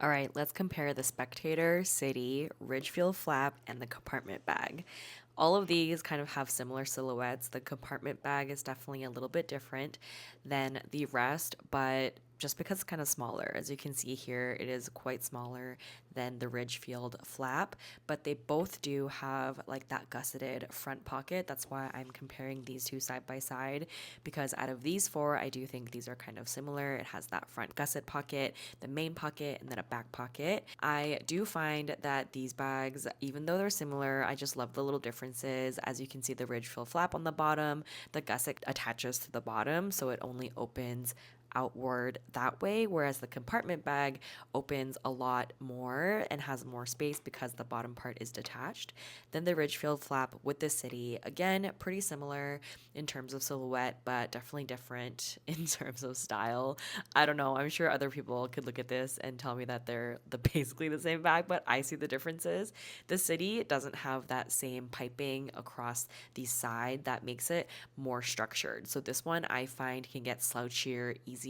All right, let's compare the Spectator, City, Ridgefield Flap, and the compartment bag. All of these kind of have similar silhouettes. The compartment bag is definitely a little bit different than the rest, but just because it's kind of smaller. As you can see here, it is quite smaller than the Ridgefield Flap, but they both do have like that gusseted front pocket. That's why I'm comparing these two side by side, because out of these four, I do think these are kind of similar. It has that front gusset pocket, the main pocket, and then a back pocket. I do find that these bags, even though they're similar, I just love the little differences. As you can see, the Ridgefield Flap on the bottom, the gusset attaches to the bottom, so it only opens outward that way, whereas the compartment bag opens a lot more and has more space because the bottom part is detached. Then the Ridgefield Flap with the City, again, pretty similar in terms of silhouette, but definitely different in terms of style. I don't know. I'm sure other people could look at this and tell me that they're basically the same bag, but I see the differences. The City doesn't have that same piping across the side that makes it more structured. So this one I find can get slouchier easier.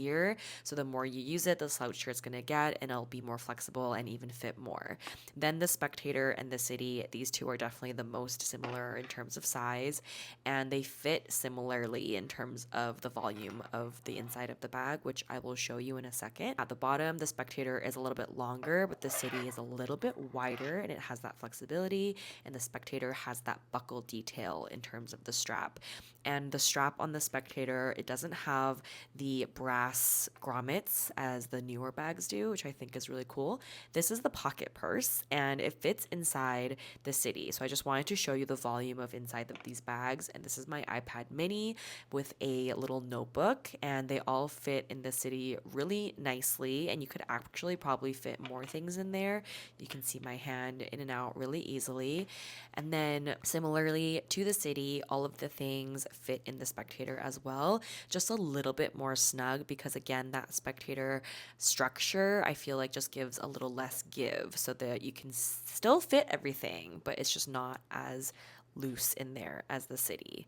So the more you use it, the slouchier it's going to get, and it'll be more flexible and even fit more. Then the Spectator and the City, these two are definitely the most similar in terms of size, and they fit similarly in terms of the volume of the inside of the bag, which I will show you in a second. At the bottom, the Spectator is a little bit longer, but the City is a little bit wider and it has that flexibility, and the Spectator has that buckle detail in terms of the strap. And the strap on the Spectator, it doesn't have the brass grommets as the newer bags do, which I think is really cool. This is the pocket purse and it fits inside the City. So I just wanted to show you the volume of inside of these bags. And this is my iPad mini with a little notebook, and they all fit in the City really nicely. And you could actually probably fit more things in there. You can see my hand in and out really easily. And then similarly to the City, all of the things fit in the Spectator as well, just a little bit more snug because again, that Spectator structure I feel like just gives a little less give so that you can still fit everything, but it's just not as loose in there as the City.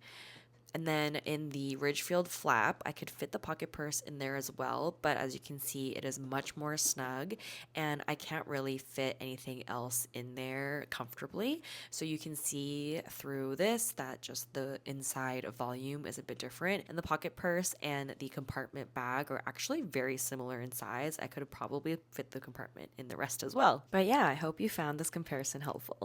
And then in the Ridgefield Flap, I could fit the pocket purse in there as well, but as you can see, it is much more snug and I can't really fit anything else in there comfortably. So you can see through this that just the inside volume is a bit different. And the pocket purse and the compartment bag are actually very similar in size. I could have probably fit the compartment in the rest as well. But yeah, I hope you found this comparison helpful.